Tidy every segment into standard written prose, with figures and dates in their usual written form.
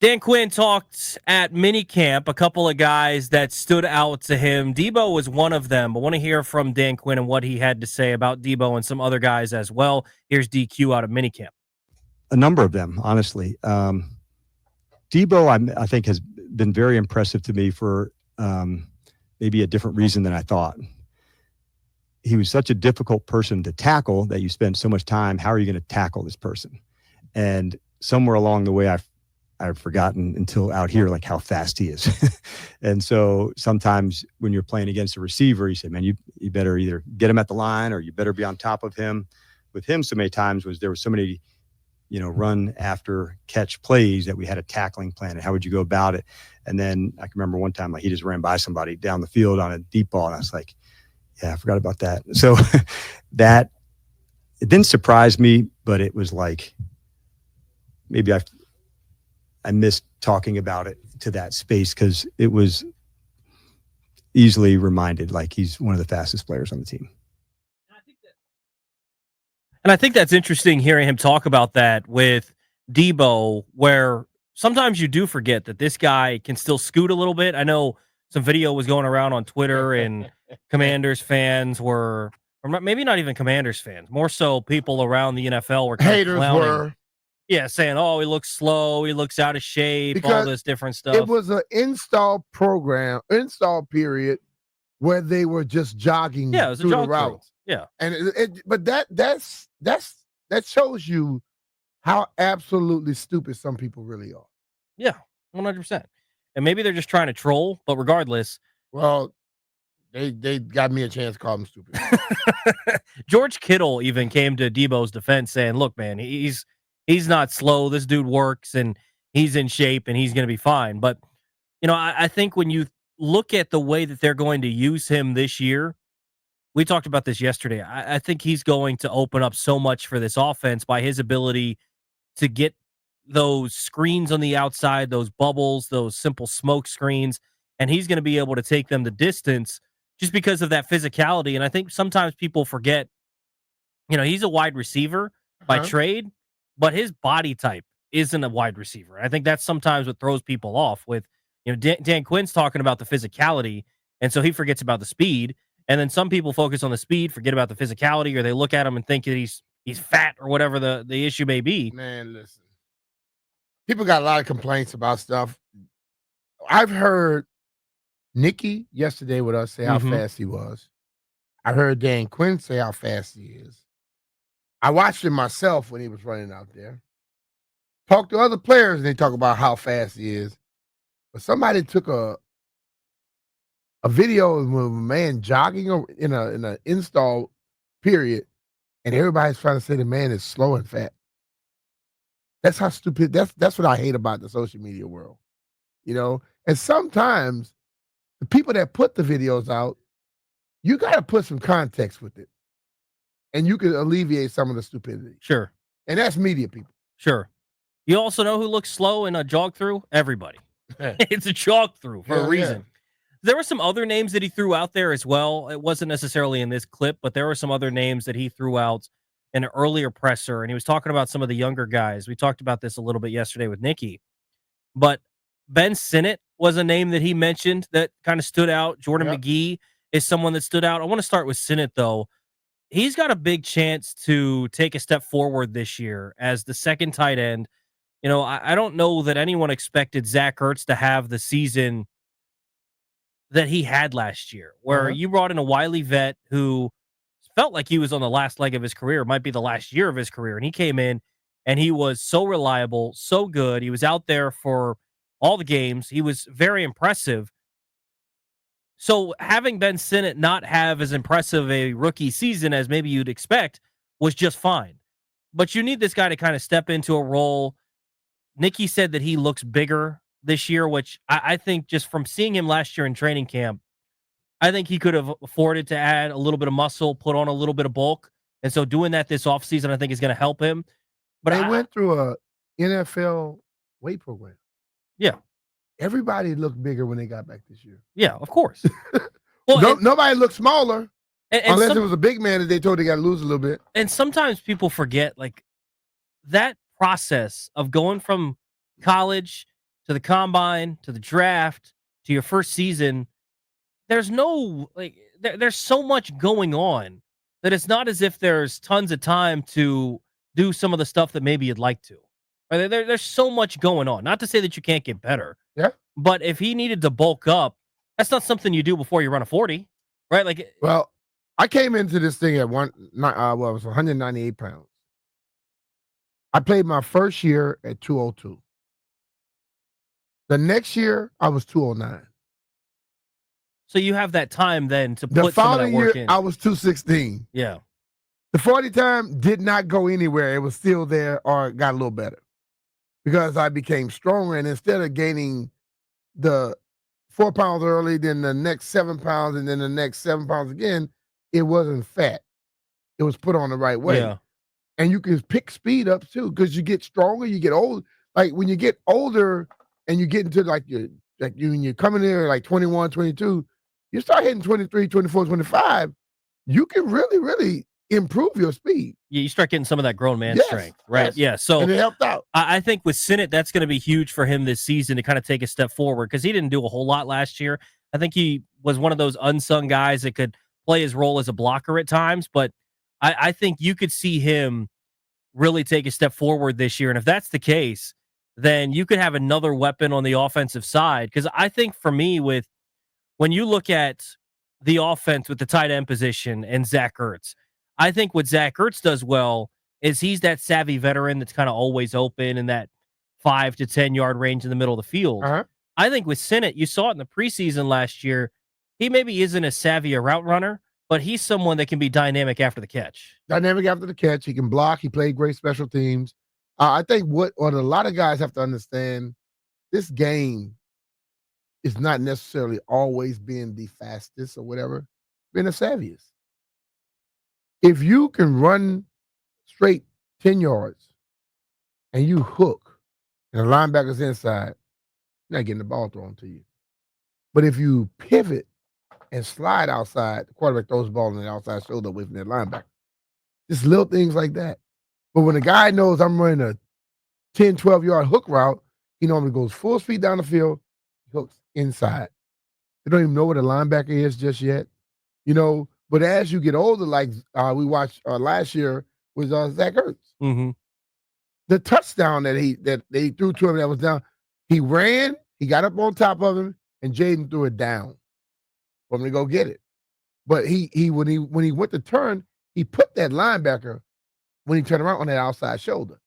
Dan Quinn talked at minicamp, a couple of guys that stood out to him. Deebo was one of them, but want to hear from Dan Quinn and what he had to say about Deebo and some other guys as well. Here's DQ out of minicamp. A number of them, honestly. Deebo, I think, has been very impressive to me for maybe a different reason than I thought. He was such a difficult person to tackle that you spend so much time. How are you going to tackle this person? And somewhere along the way, I've forgotten until out here, like how fast he is. And so sometimes when you're playing against a receiver, you say, man, you better either get him at the line or you better be on top of him. With him, so many times there was so many, run after catch plays that we had a tackling plan. And how would you go about it? And then I can remember one time, like he just ran by somebody down the field on a deep ball. And I was like, yeah, I forgot about that. So it didn't surprise me, but it was like, maybe I missed talking about it to that space because it was easily reminded like he's one of the fastest players on the team. And I think that's interesting hearing him talk about that with Deebo, where sometimes you do forget that this guy can still scoot a little bit. I know some video was going around on Twitter and Commanders fans were, or maybe not even Commanders fans, more so people around the NFL were kind haters of clowning. were. Yeah, saying, oh, he looks slow, he looks out of shape, Because all this different stuff. It was an install period where they were just jogging it was through the routes. Yeah. And but that shows you how absolutely stupid some people really are. Yeah, 100%. And maybe they're just trying to troll, but regardless. Well, they got me a chance to call them stupid. George Kittle even came to Deebo's defense saying, look, man, he's not slow. This dude works and he's in shape and he's going to be fine. But, I think when you look at the way that they're going to use him this year, we talked about this yesterday. I think he's going to open up so much for this offense by his ability to get those screens on the outside, those bubbles, those simple smoke screens, and he's going to be able to take them the distance just because of that physicality. And I think sometimes people forget, he's a wide receiver by trade, but his body type isn't a wide receiver. I think that's sometimes what throws people off with, Dan Quinn's talking about the physicality, and so he forgets about the speed. And then some people focus on the speed, forget about the physicality, or they look at him and think that he's fat or whatever the issue may be. Man, listen. People got a lot of complaints about stuff. I've heard Nikki yesterday with us say how fast he was. I heard Dan Quinn say how fast he is. I watched him myself when he was running out there. Talk to other players and they talk about how fast he is. But somebody took a video of a man jogging in an install period, and everybody's trying to say the man is slow and fat. That's how stupid. That's what I hate about the social media world, And sometimes the people that put the videos out, you got to put some context with it, and you can alleviate some of the stupidity. Sure, and that's media people. Sure. You also know who looks slow in a jog through? Everybody. It's a jog through for a reason. Yeah. There were some other names that he threw out there as well. It wasn't necessarily in this clip, but there were some other names that he threw out in an earlier presser, and he was talking about some of the younger guys. We talked about this a little bit yesterday with Nikki. But Ben Sinnott was a name that he mentioned that kind of stood out. Jordan McGee is someone that stood out. I want to start with Sinnott, though. He's got a big chance to take a step forward this year as the second tight end. I don't know that anyone expected Zach Ertz to have the season that he had last year, where you brought in a wily vet who felt like he was on the last leg of his career, might be the last year of his career. And he came in and he was so reliable, so good. He was out there for all the games. He was very impressive. So having Ben Sinnott not have as impressive a rookie season as maybe you'd expect was just fine. But you need this guy to kind of step into a role. Nikki said that he looks bigger this year, which I think just from seeing him last year in training camp, I think he could have afforded to add a little bit of muscle, put on a little bit of bulk. And so doing that this offseason, I think is going to help him. But they went through a NFL weight program. Yeah. Everybody looked bigger when they got back this year. Yeah, of course. Well, nobody looked smaller. Unless it was a big man that they told they got to lose a little bit. And sometimes people forget, like, that process of going from college to the combine, to the draft, to your first season, there's no there's so much going on that it's not as if there's tons of time to do some of the stuff that maybe you'd like to. There's so much going on. Not to say that you can't get better. Yeah. But if he needed to bulk up, that's not something you do before you run a 40, right? Like, well, I came into this thing at it was 198 pounds. I played my first year at 202. The next year, I was 209. so you have that time then to The put some of that following work year, in. I was 216. Yeah. The 40 time did not go anywhere. It was still there or got a little better because I became stronger. And instead of gaining the 4 pounds early, then the next 7 pounds, and then the next 7 pounds again, it wasn't fat. It was put on the right way. Yeah. And you can pick speed up too because you get stronger, you get old. Like when you get older and you get into when you're coming in like 21, 22, you start hitting 23, 24, 25, you can really, really improve your speed. Yeah, you start getting some of that grown man Yes, strength, right? yes. Yeah. So And it helped out. I think with Sinnott, that's going to be huge for him this season to kind of take a step forward because he didn't do a whole lot last year. I think he was one of those unsung guys that could play his role as a blocker at times, but I think you could see him really take a step forward this year. And if that's the case, then you could have another weapon on the offensive side. Because I think for me, when you look at the offense with the tight end position and Zach Ertz, I think what Zach Ertz does well is he's that savvy veteran that's kind of always open in that 5 to 10 yard range in the middle of the field. Uh-huh. I think with Sinnott, you saw it in the preseason last year. He maybe isn't as savvy a route runner, but he's someone that can be dynamic after the catch. Dynamic after the catch. He can block. He played great special teams. I think what a lot of guys have to understand, this game is not necessarily always being the fastest or whatever, being the savviest. If you can run straight 10 yards and you hook and the linebacker's inside, you're not getting the ball thrown to you. But if you pivot and slide outside, the quarterback throws the ball on the outside shoulder away from that linebacker. Just little things like that. But when a guy knows I'm running a 10, 12-yard hook route, he normally goes full speed down the field, hooks inside. They don't even know where the linebacker is just yet. But as you get older, like we watched last year was Zach Ertz. Mm-hmm. The touchdown that they threw to him that was down, he ran, he got up on top of him, and Jaden threw it down for him to go get it. But when he went to turn, he put that linebacker when he turned around on that outside shoulder.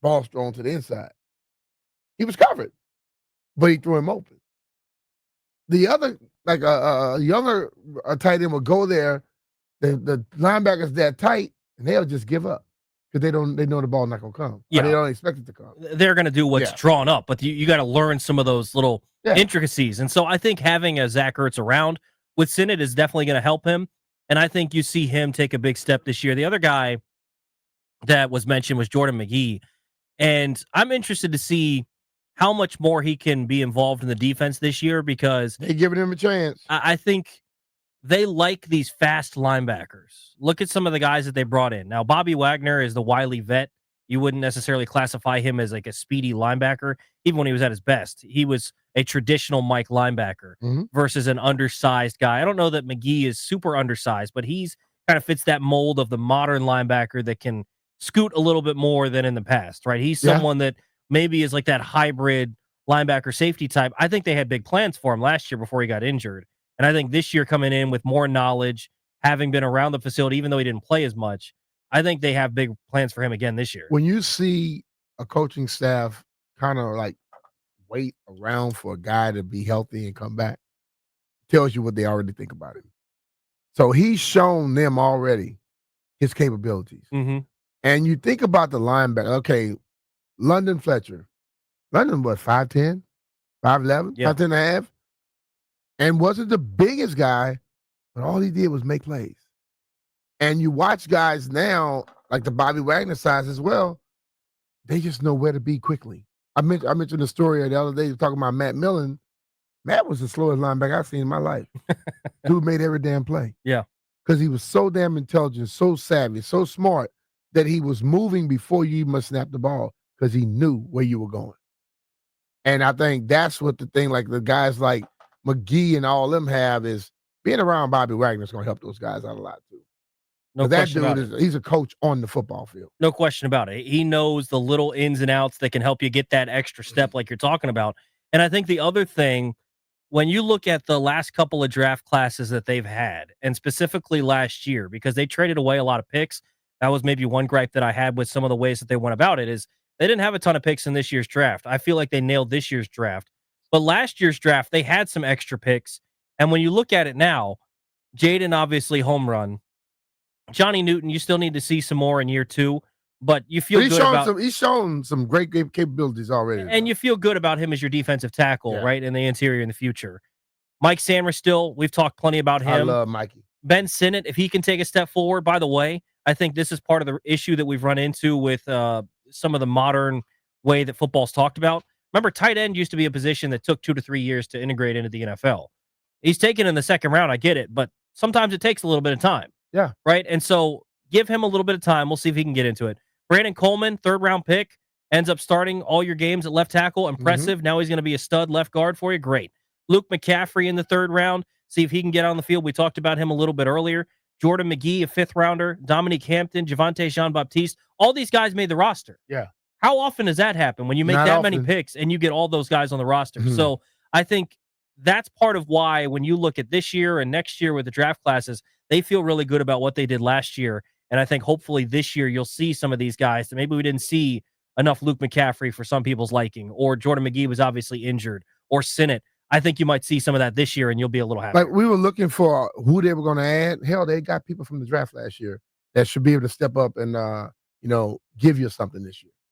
Ball's thrown to the inside. He was covered, but he threw him open. The other, like a younger tight end will go there. The linebacker's that tight, and they'll just give up because they know the ball's not gonna come. Yeah, or they don't expect it to come. They're gonna do what's drawn up, but you got to learn some of those little intricacies. And so I think having a Zach Ertz around with Sinnott is definitely going to help him. And I think you see him take a big step this year. The other guy that was mentioned was Jordan McGee. And I'm interested to see how much more he can be involved in the defense this year because they're giving him a chance. I think they like these fast linebackers. Look at some of the guys that they brought in. Now, Bobby Wagner is the wily vet. You wouldn't necessarily classify him as like a speedy linebacker, even when he was at his best. He was a traditional Mike linebacker versus an undersized guy. I don't know that McGee is super undersized, but he's kind of fits that mold of the modern linebacker that can scoot a little bit more than in the past, right? He's someone that maybe is like that hybrid linebacker safety type. I think they had big plans for him last year before he got injured. And I think this year coming in with more knowledge, having been around the facility, even though he didn't play as much, I think they have big plans for him again this year. When you see a coaching staff kind of like wait around for a guy to be healthy and come back, it tells you what they already think about him. So he's shown them already his capabilities. And you think about the linebacker. Okay, London Fletcher. London was 5'10", 5'11", 5'10 and a half. And wasn't the biggest guy, but all he did was make plays. And you watch guys now, like the Bobby Wagner size as well, they just know where to be quickly. I mentioned the story the other day talking about Matt Millen. Matt was the slowest linebacker I've seen in my life. Dude made every damn play. Yeah. Because he was so damn intelligent, so savvy, so smart that he was moving before you even snap the ball because he knew where you were going. And I think that's what the thing, like the guys like McGee and all them have, is being around Bobby Wagner is going to help those guys out a lot too. No that question about dude it. He's a coach on the football field. No question about it. He knows the little ins and outs that can help you get that extra step like you're talking about. And I think the other thing, when you look at the last couple of draft classes that they've had, and specifically last year, because they traded away a lot of picks, that was maybe one gripe that I had with some of the ways that they went about it, is they didn't have a ton of picks in this year's draft. I feel like they nailed this year's draft. But last year's draft, they had some extra picks. And when you look at it now, Jaden obviously home run. Johnny Newton, you still need to see some more in year 2, but you feel good about. He's shown some great capabilities already, and you feel good about him as your defensive tackle, right, in the interior in the future. Mike Sainristil, we've talked plenty about him. I love Mikey. Ben Sinnott, if he can take a step forward. By the way, I think this is part of the issue that we've run into with some of the modern way that football's talked about. Remember, tight end used to be a position that took 2 to 3 years to integrate into the NFL. He's taken in the second round, I get it, but sometimes it takes a little bit of time. Yeah. Right? And so give him a little bit of time. We'll see if he can get into it. Brandon Coleman, 3rd-round pick, ends up starting all your games at left tackle. Impressive. Now he's going to be a stud left guard for you. Great. Luke McCaffrey in the 3rd round. See if he can get on the field. We talked about him a little bit earlier. Jordan McGee, a 5th-rounder. Dominique Hampton, Javonte Jean-Baptiste. All these guys made the roster. Yeah. How often does that happen when you make that many picks and you get all those guys on the roster? So I think that's part of why when you look at this year and next year with the draft classes, they feel really good about what they did last year. And I think hopefully this year you'll see some of these guys that maybe we didn't see enough Luke McCaffrey for some people's liking, or Jordan McGee was obviously injured, or Sinnott. I think you might see some of that this year and you'll be a little happy. Like we were looking for who they were going to add. Hell, they got people from the draft last year that should be able to step up and, give you something this year.